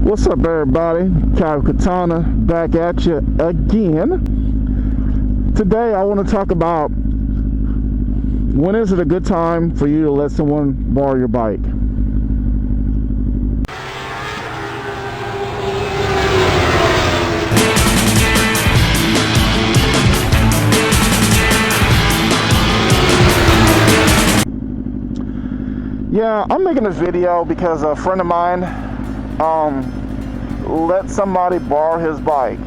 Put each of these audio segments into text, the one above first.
What's up, everybody? KAWIKATANA back at you again. Today I want to talk about when is it a good time for you to let someone borrow your bike. Yeah, I'm making this video because a friend of mine let somebody borrow his bike.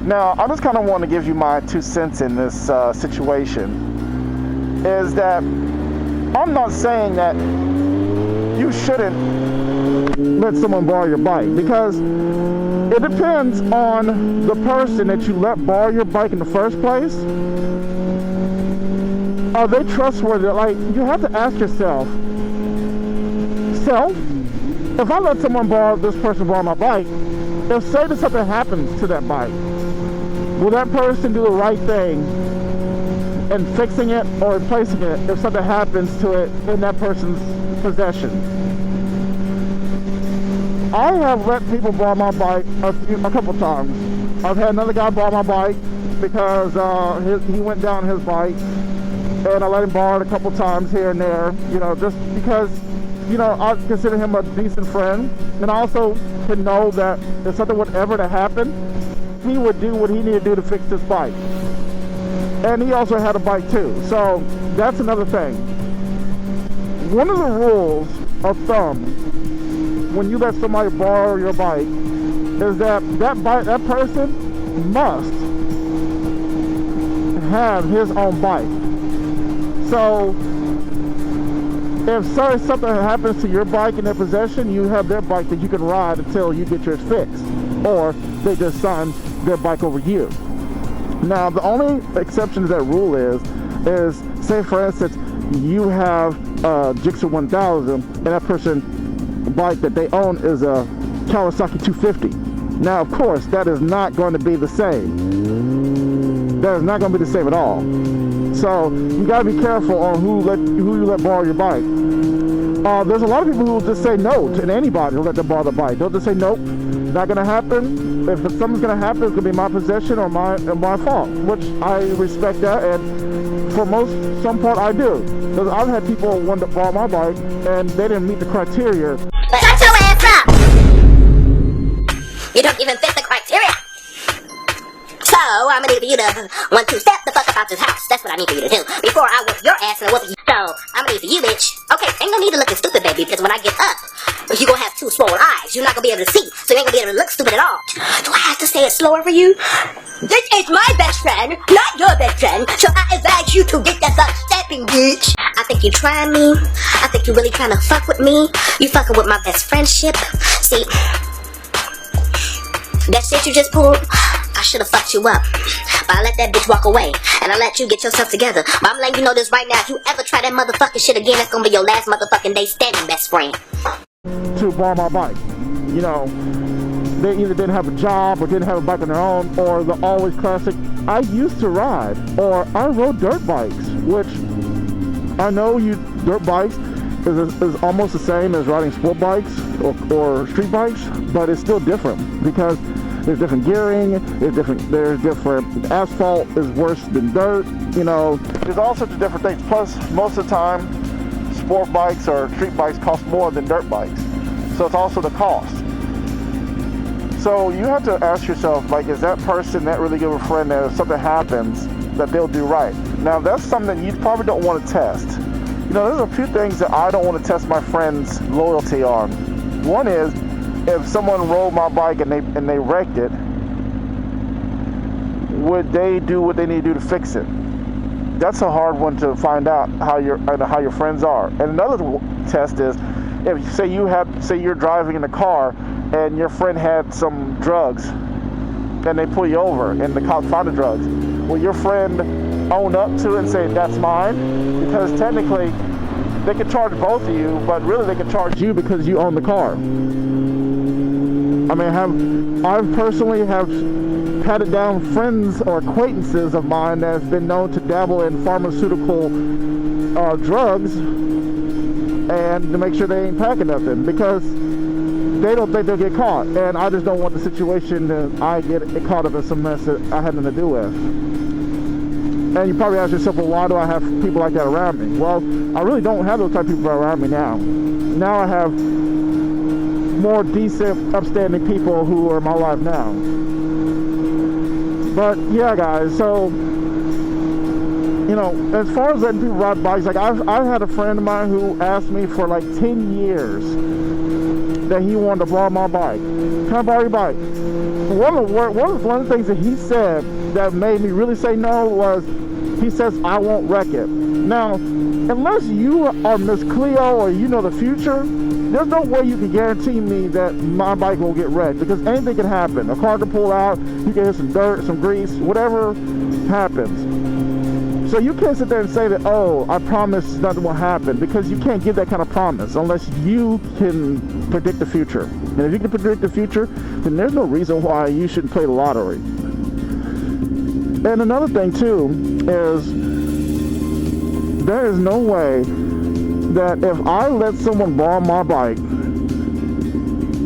Now, I just kind of want to give you my 2 cents in this situation. Is that I'm not saying that you shouldn't let someone borrow your bike, because it depends on the person that you let borrow your bike in the first place. Are they trustworthy? Like, you have to ask yourself, if I let someone this person borrow my bike, if say that something happens to that bike, will that person do the right thing in fixing it or replacing it if something happens to it in that person's possession? I have let people borrow my bike a couple times. I've had another guy borrow my bike because he went down his bike, and I let him borrow it a couple times here and there, just because I consider him a decent friend, and I also can know that if something would ever to happen, he would do what he needed to do to fix this bike. And he also had a bike too, so that's another thing. One of the rules of thumb when you let somebody borrow your bike is that that person must have his own bike. So if something happens to your bike in their possession, you have their bike that you can ride until you get yours fixed, or they just sign their bike over you. Now, the only exception to that rule is say for instance you have a Gixxer 1000 and that person's bike that they own is a Kawasaki 250. Now, of course, that is not going to be the same. That is not going to be the same at all. So you gotta be careful on who you let borrow your bike. There's a lot of people who will just say no to anybody who let them borrow the bike. They'll just say nope, not gonna happen. If something's gonna happen, it's gonna be my possession or my fault, which I respect that, and for some part I do. Because I've had people want to borrow my bike and they didn't meet the criteria. Shut your ass up! You don't even fit the criteria. So, I'm gonna need for you to step the fuck up out this house. That's what I need for you to do. Before I whoop your ass and whoop you. So, I'm gonna need for you, bitch. Okay, ain't no need to looking stupid, baby, because when I get up, you gonna have 2 swollen eyes. You're not gonna be able to see, so you ain't gonna be able to look stupid at all. Do I have to say it slower for you? This is my best friend, not your best friend, so I advise you to get that fuck stepping, bitch. I think you trying me. I think you really trying to fuck with me. You fucking with my best friendship. See, that shit you just pulled, I should have fucked you up, but I let that bitch walk away, and I let you get yourself together. But I'm letting you know this right now, if you ever try that motherfucking shit again, that's gonna be your last motherfucking day standing, best friend. To borrow my bike. They either didn't have a job or didn't have a bike on their own, or the always classic, I used to ride, or I rode dirt bikes, which I know dirt bikes is almost the same as riding sport bikes or street bikes, but it's still different because there's different gearing, there's different asphalt is worse than dirt, there's all sorts of different things. Plus, most of the time, sport bikes or street bikes cost more than dirt bikes. So it's also the cost. So you have to ask yourself, like, is that person that really good of a friend that if something happens, that they'll do right? Now, that's something you probably don't want to test. There's a few things that I don't want to test my friends' loyalty on. One is, if someone rolled my bike and they wrecked it, would they do what they need to do to fix it? That's a hard one to find out how your friends are. And another test is, if say you're driving in a car and your friend had some drugs and they pull you over and the cops find the drugs, will your friend own up to it and say that's mine? Because technically they could charge both of you, but really they could charge you because you own the car. I mean, I personally have patted down friends or acquaintances of mine that have been known to dabble in pharmaceutical drugs, and to make sure they ain't packing nothing, because they don't think they'll get caught, and I just don't want the situation that I get caught up in some mess that I had nothing to do with. And you probably ask yourself, well, why do I have people like that around me? Well, I really don't have those type of people around me now. Now I have more decent, upstanding people who are in my life now. But yeah, guys, so, you know, as far as letting people ride bikes, like I've had a friend of mine who asked me for like 10 years that he wanted to borrow my bike. Can I borrow your bike? One of the things that he said that made me really say no was, he says, I won't wreck it. Now, unless you are Miss Cleo or you know the future, there's no way you can guarantee me that my bike won't get wrecked, because anything can happen. A car can pull out, you can hit some dirt, some grease, whatever happens. So you can't sit there and say that, oh, I promise nothing will happen, because you can't give that kind of promise unless you can predict the future. And if you can predict the future, then there's no reason why you shouldn't play the lottery. And another thing too is, there is no way that if I let someone borrow my bike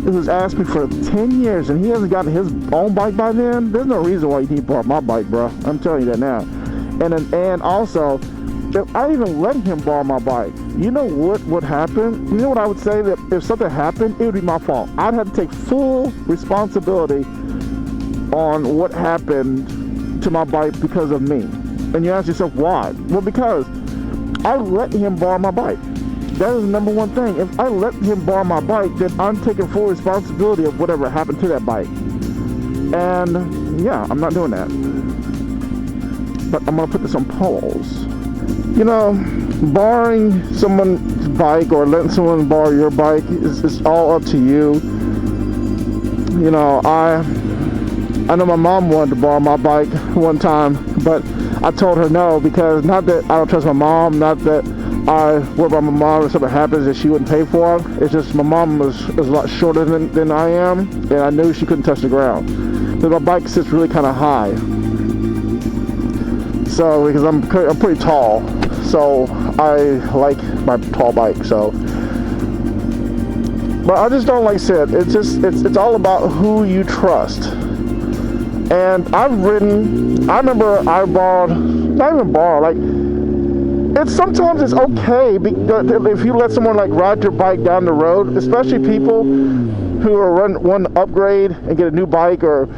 who's asked me for 10 years and he hasn't gotten his own bike by then, there's no reason why you need to borrow my bike, bro. I'm telling you that now. And also, if I even let him borrow my bike, you know what would happen? You know what I would say? That if something happened, it would be my fault. I'd have to take full responsibility on what happened to my bike because of me. And you ask yourself, why? Well, because I let him borrow my bike. That is the number one thing. If I let him borrow my bike, then I'm taking full responsibility of whatever happened to that bike. And yeah, I'm not doing that. But I'm gonna put this on pause. You know, borrowing someone's bike or letting someone borrow your bike is all up to you. You know, I know my mom wanted to borrow my bike one time, but I told her no, because not that I don't trust my mom, not that I worry about my mom if something happens that she wouldn't pay for. It's just my mom is a lot shorter than I am, and I knew she couldn't touch the ground. But my bike sits really kind of high. So, because I'm pretty tall, so I like my tall bike, so. But I just don't, like I said, it's all about who you trust. And I remember I borrowed, not even borrow, like, sometimes it's okay if you let someone like ride your bike down the road, especially people who are want to upgrade and get a new bike or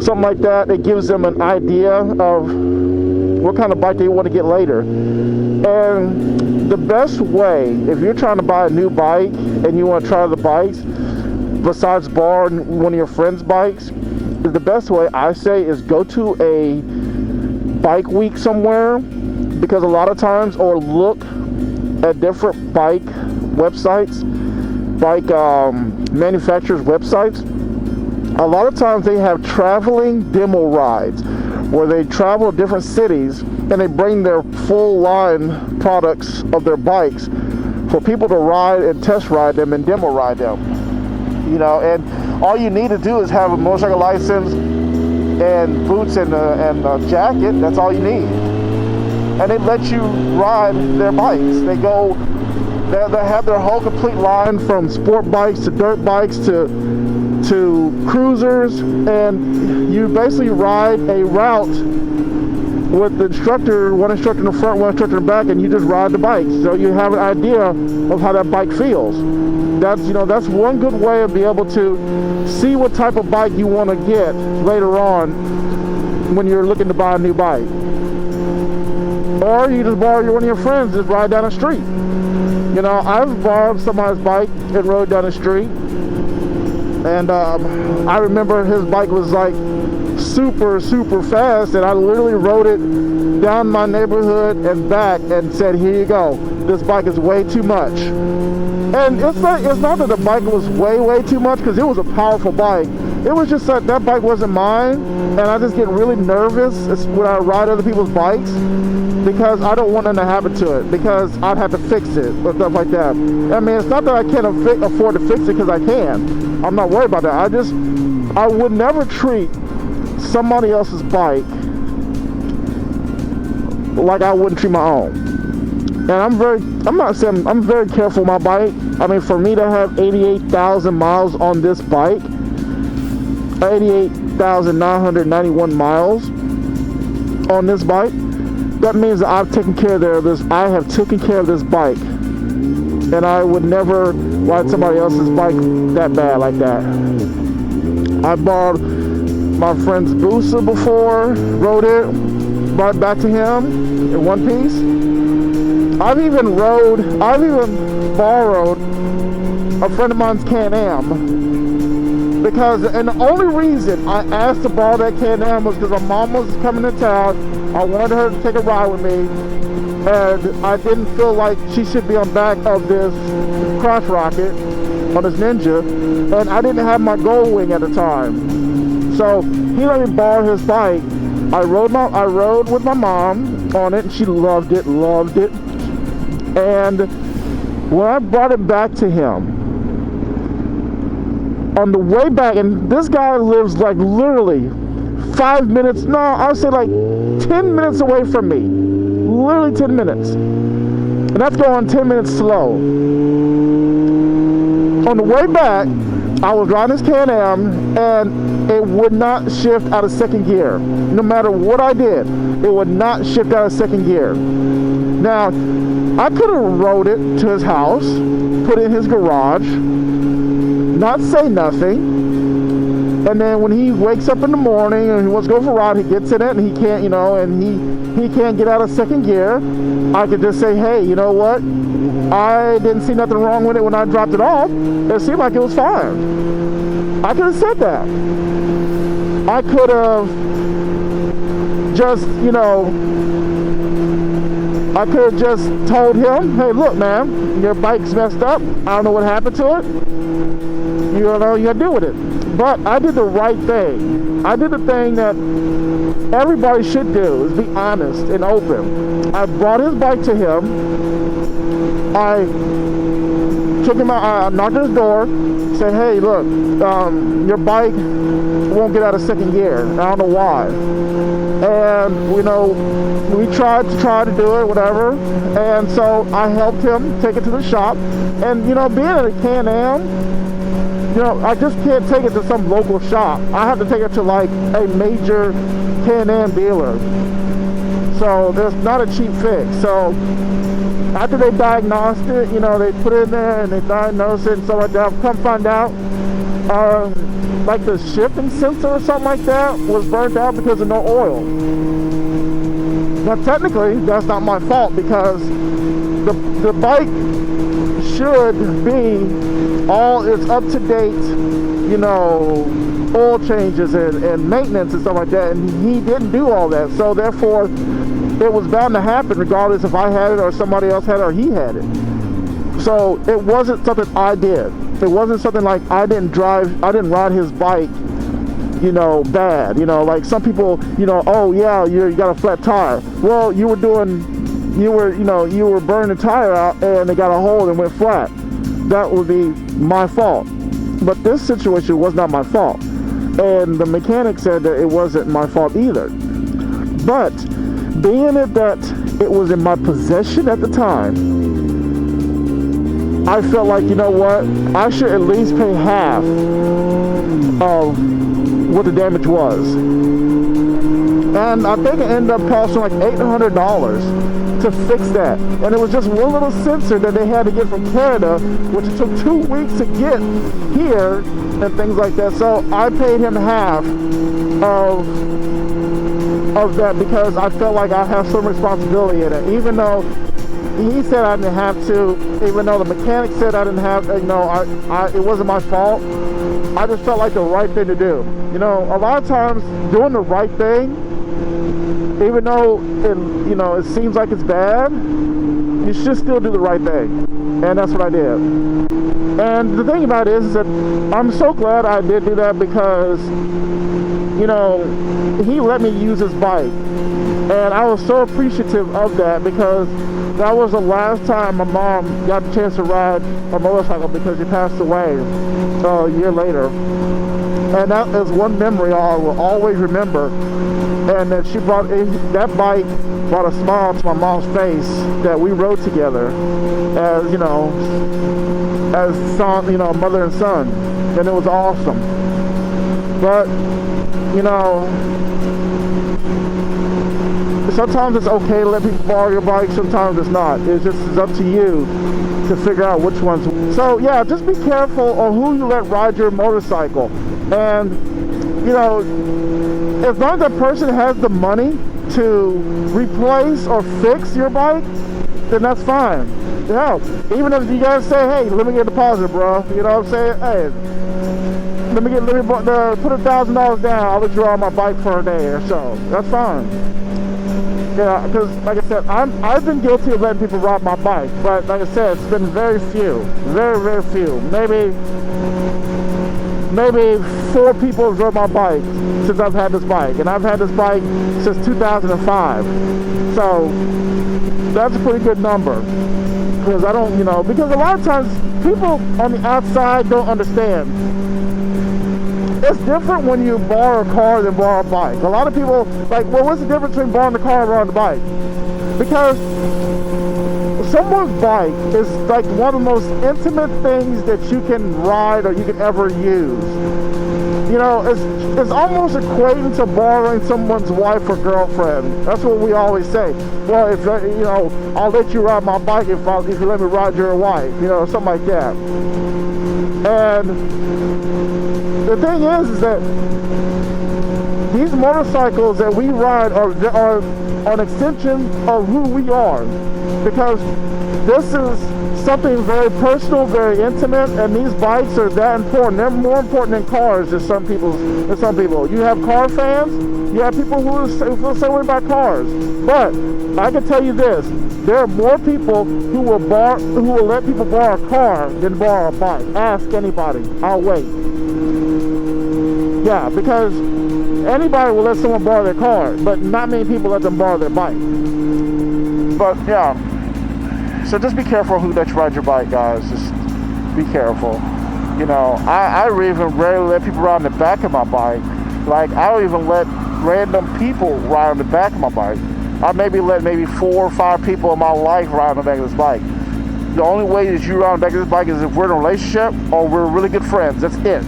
something like that. It gives them an idea of what kind of bike they want to get later. And the best way, if you're trying to buy a new bike and you want to try the bikes, besides borrowing one of your friend's bikes, the best way I say is go to a bike week somewhere, because a lot of times, or look at different bike websites, bike manufacturers' websites. A lot of times they have traveling demo rides where they travel to different cities and they bring their full line products of their bikes for people to ride and test ride them and demo ride them. You know, and all you need to do is have a motorcycle license and boots and a jacket. That's all you need. And they let you ride their bikes. They have their whole complete line, from sport bikes to dirt bikes to cruisers, and you basically ride a route with the instructor, one instructor in the front, one instructor in the back, and you just ride the bike. So you have an idea of how that bike feels. That's one good way of being able to see what type of bike you want to get later on when you're looking to buy a new bike. Or you just borrow one of your friends, just ride down the street. You know, I've borrowed somebody's bike and rode down the street, and I remember his bike was like super fast, and I literally rode it down my neighborhood and back and said, here you go, this bike is way too much. And it's not that the bike was way too much, because it was a powerful bike. It was just that bike wasn't mine, and I just get really nervous when I ride other people's bikes, because I don't want nothing to happen to it, because I'd have to fix it or stuff like that. I mean, it's not that I can't afford to fix it, because I can. I'm not worried about that. I would never treat somebody else's bike like I wouldn't treat my own. And I'm not saying, I'm very careful with my bike. I mean, for me to have 88,000 miles on this bike, 88,991 miles on this bike, that means that I've taken care of this. I have taken care of this bike, and I would never ride somebody else's bike that bad like that. I borrowed my friend's Booster before, rode it, brought it back to him in one piece. I've even borrowed a friend of mine's Can-Am, because, and the only reason I asked to borrow that Can-Am was because my mom was coming to town. I wanted her to take a ride with me, and I didn't feel like she should be on back of this crotch rocket on this Ninja, and I didn't have my Gold Wing at the time. So he let me borrow his bike. I rode with my mom on it, and she loved it. And when I brought it back to him, on the way back, and this guy lives like literally 5 minutes, no, I would say like 10 minutes away from me. Literally 10 minutes. And that's going 10 minutes slow. On the way back, I was riding this Can-Am, and it would not shift out of second gear. No matter what I did, it would not shift out of second gear. Now, I could have rode it to his house, put it in his garage, not say nothing, and then when he wakes up in the morning and he wants to go for a ride, he gets in it and he can't, and he can't get out of second gear, I could just say, hey, you know what? I didn't see nothing wrong with it when I dropped it off. It seemed like it was fine. I could have said that. I could have just, I could have just told him, hey, look, man, your bike's messed up. I don't know what happened to it. You gotta deal with it. But I did the right thing. I did the thing that everybody should do, is be honest and open. I brought his bike to him. I took him out, I knocked on his door, said, hey, look, your bike won't get out of second gear. I don't know why. And, we tried to do it, whatever. And so I helped him take it to the shop. And, being at a Can-Am, I just can't take it to some local shop. I have to take it to like a major Can-Am dealer. So there's not a cheap fix. So after they diagnosed it, they put it in there and they diagnosed it and stuff like that. I've come find out, like the shifting sensor or something like that was burnt out because of no oil. Now technically, that's not my fault, because the bike should be all its up-to-date, oil changes and maintenance and stuff like that, and he didn't do all that. So therefore, it was bound to happen regardless if I had it or somebody else had it or he had it. So it wasn't something I did. It wasn't something like I didn't ride his bike, bad. Like some people, oh yeah, you got a flat tire. Well, you were burning the tire out and it got a hole and went flat. That would be my fault. But this situation was not my fault. And the mechanic said that it wasn't my fault either. But being that it was in my possession at the time, I felt like, you know what, I should at least pay half of what the damage was. And I think it ended up costing like $800 to fix that. And it was just one little sensor that they had to get from Canada, which it took 2 weeks to get here and things like that. So I paid him half of that because I felt like I have some responsibility in it, even though he said I didn't have to, even though the mechanic said I didn't have, it wasn't my fault. I just felt like the right thing to do. A lot of times doing the right thing, even though it seems like it's bad, you should still do the right thing. And that's what I did. And the thing about it is that I'm so glad I did do that, because he let me use his bike, and I was so appreciative of that, because that was the last time my mom got a chance to ride a motorcycle because she passed away a year later. And that is one memory I will always remember. And that that bike brought a smile to my mom's face that we rode together as, as son, mother and son. And it was awesome. But, sometimes it's okay to let people borrow your bike, sometimes it's not. It's up to you to figure out which ones. So yeah, just be careful on who you let ride your motorcycle. And, as long as that person has the money to replace or fix your bike, then that's fine. Yeah, even if you guys say, hey, let me get a deposit, bro. You know what I'm saying? Hey, let me put $1,000 down. I'll let you ride my bike for a day or so. That's fine. Yeah, because like I said, I've been guilty of letting people ride my bike, but like I said, it's been very few, very, very few. Maybe 4 people have rode my bike since I've had this bike, and I've had this bike since 2005. So that's a pretty good number, because I don't, because a lot of times people on the outside don't understand. It's different when you borrow a car than borrow a bike. A lot of people like, well, what's the difference between borrowing the car and borrowing the bike? Because someone's bike is like one of the most intimate things that you can ride or you can ever use. It's almost equating to borrowing someone's wife or girlfriend. That's what we always say. Well, if I'll let you ride my bike if you let me ride your wife. Something like that. And the thing is that these motorcycles that we ride are an extension of who we are, because this is something very personal, very intimate, and these bikes are that important. They're more important than cars to some people. You have car fans, you have people who feel the same way about cars. But I can tell you this: there are more people who will let people borrow a car than borrow a bike. Ask anybody. I'll wait. Yeah, because anybody will let someone borrow their car, but not many people let them borrow their bike. But yeah, so just be careful who lets you ride your bike, guys. Just be careful. I even rarely let people ride on the back of my bike. Like, I don't even let random people ride on the back of my bike. I let 4 or 5 people in my life ride on the back of this bike. The only way that you ride on the back of this bike is if we're in a relationship or we're really good friends. That's it.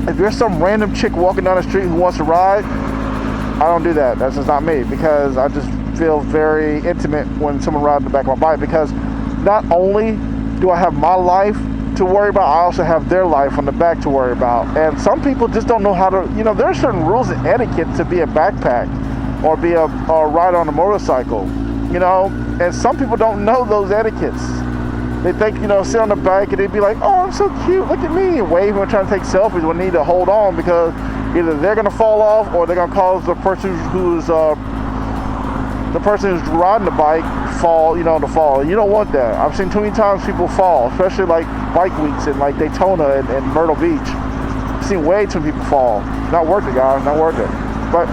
If there's some random chick walking down the street who wants to ride, I don't do that. That's just not me, because I just feel very intimate when someone rides on the back of my bike, because not only do I have my life to worry about, I also have their life on the back to worry about. And some people just don't know how to, there are certain rules and etiquette to be a backpack or be a ride on a motorcycle, and some people don't know those etiquettes. They think, sit on the bike and they'd be like, oh, I'm so cute, look at me, and wave and trying to take selfies when they need to hold on, because either they're going to fall off or they're going to cause the person who's riding the bike fall, to fall. And you don't want that. I've seen too many times people fall, especially like bike weeks in like Daytona and Myrtle Beach. I've seen way too many people fall. Not worth it, guys, not worth it. But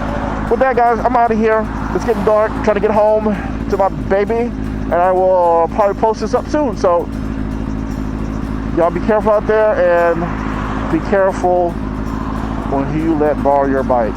with that, guys, I'm out of here. It's getting dark. I'm trying to get home to my baby, and I will probably post this up soon. So y'all be careful out there, and be careful when you let borrow your bike.